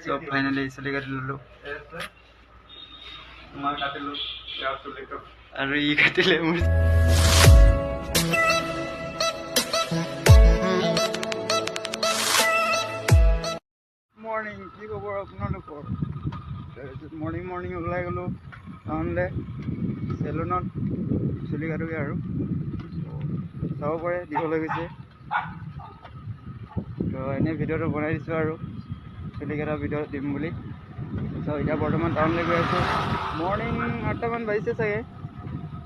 So finally চুলি কাটি ললো আৰু ই কাটিলে মোৰ মৰ্নিং কি খবৰ আপোনালোকৰ মৰ্নিং ওলাই গ'লো টাউনলৈ চেলুনত চুলি কাটোগৈ আৰু চাব পাৰে দীঘল হৈ গৈছে তো এনেই ভিডিঅ'টো বনাই দিছোঁ আৰু চুলি কটা ভিডিঅ' দিম বুলি তো এতিয়া বৰ্তমান টাউনলৈ গৈ আছোঁ মৰ্নিং 8টামান বাজিছে চাগে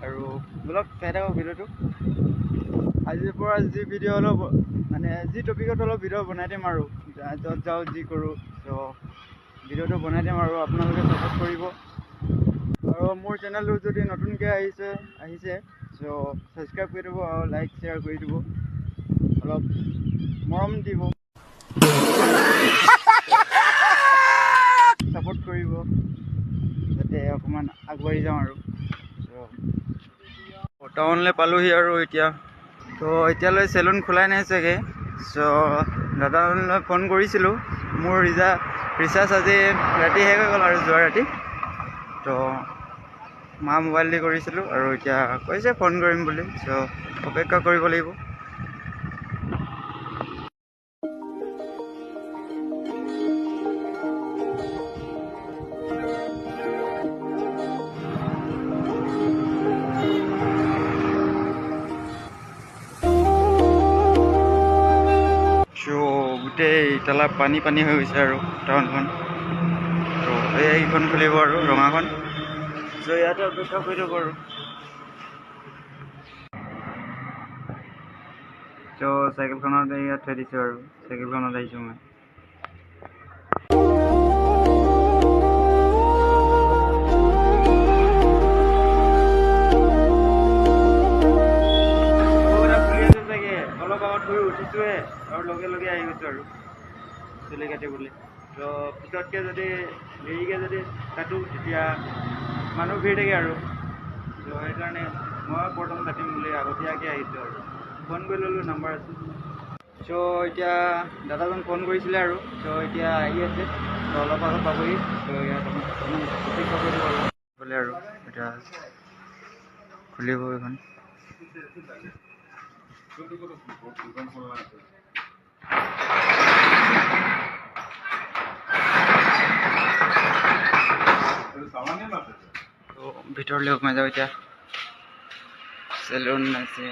আৰু ব্লগ চাই থাকক ভিডিঅ'টো আজিৰ পৰা যি ভিডিঅ' অলপ মানে যি টপিকত অলপ ভিডিঅ' বনাই দিম আৰু য'ত যাওঁ যি কৰোঁ তো ভিডিঅ'টো বনাই দিম আৰু আপোনালোকে ছাপোৰ্ট কৰিব আৰু মোৰ চেনেলটো যদি নতুনকৈ আহিছে তো ছাবস্ক্ৰাইব কৰি দিব আৰু লাইক শ্বেয়াৰ কৰি দিব অলপ মৰম দিব ছাপোৰ্ট কৰিব যাতে অকণমান আগবাঢ়ি যাওঁ আৰু টাউনলৈ পালোহি আৰু এতিয়া তো এতিয়ালৈ চেলুন খোলাই নাই চাগে চ' দাদালৈ ফোন কৰিছিলোঁ মোৰ ৰিচাৰ্জ আজি ৰাতি শেষ হৈ গ'ল আৰু যোৱা ৰাতি তো মা মোবাইল দি কৰিছিলোঁ আৰু এতিয়া কৈছে ফোন কৰিম বুলি চ' অপেক্ষা কৰিব লাগিব গোটেই তালা পানী হৈ গৈছে আৰু টাউনখন তো এইখন খুলিব আৰু ৰঙাখন চ' ইয়াতে অপেক্ষা কৰি থাকোঁ আৰু চ' চাইকেলখনত ইয়াত থৈ দিছোঁ আৰু চাইকেলখনত আহিছোঁ মই অলপ আগত শুই উঠিছোঁহে আৰু লগে আহি গৈছোঁ আৰু চুলি কাটিবলৈ তো পিছতকৈ যদি দেৰিকৈ যদি কাটোঁ তেতিয়া মানুহ ভিৰ থাকে আৰু তো সেইকাৰণে মই প্ৰথম কাটিম বুলি আগতীয়াকৈ আহিছোঁ আৰু ফোন কৰি ল'লোঁ নাম্বাৰ আছে চ' এতিয়া দাদাজন ফোন কৰিছিলে আৰু চ' এতিয়া আহি আছে তো অলপ আগত পাবহি ত' ইয়াত অপেক্ষা কৰি দিব বোলে আৰু এতিয়া খুলিব এইখন তো ভিতৰলৈ সোমাই যাওঁ এতিয়া চেলুন আছে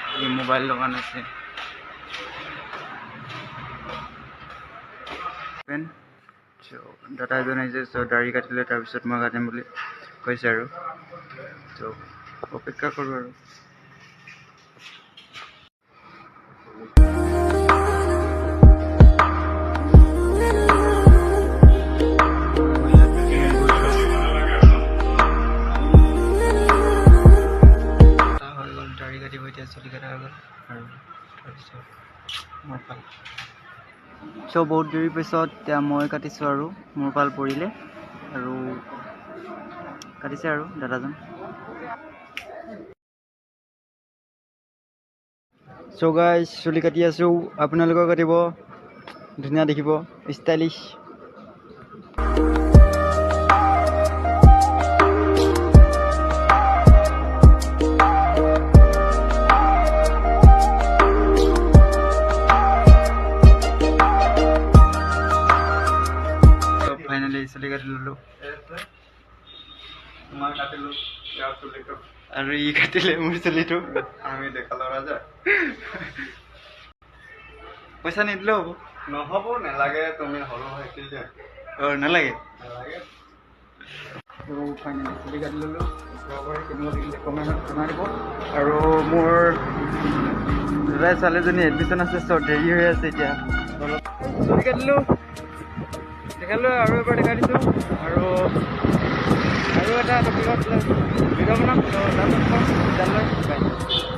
আৰু মোবাইল দোকান আছে দাদা এজন আহিছে চ' দাড়ি কাটিলে তাৰপিছত মই কাটিম বুলি কৈছে আৰু ত' অপেক্ষা কৰোঁ আৰু চুলি কটা হৈ গ'ল আৰু তাৰপিছত মোৰ পাল চ' বহুত দেৰিৰ পিছত এতিয়া মই কাটিছোঁ আৰু মোৰ পাল পৰিলে আৰু কাটিছে আৰু দাদাজন চ' গাইজ চুলি কাটি আছোঁ আপোনালোকেও কাটিব ধুনীয়া দেখিব ষ্টাইলিছ ফাইনেলি চুলি কাটি ললো আৰু ই কাটিলে মোৰ চুলিটো আমি দেখালো ৰাজা পইচা নিদিলেও হ'ব নহ'ব নালাগে তুমি সৰু হৈছিল যে নালাগে তো ফাইনেলি চুলি কাটি ললো কেনেকুৱা লাগিলে কমেণ্টত জনাই দিব আৰু মোৰ দাদাই ছোৱালীজনী এডমিশ্যন আছে চ' দেৰি হৈ আছে এতিয়া অলপ চুলি কাটিলোঁ দেখালোঁ আৰু এবাৰ দেখাই দিছোঁ আৰু এটা টপিকত ভিডিঅ' বনাম তো তালৈ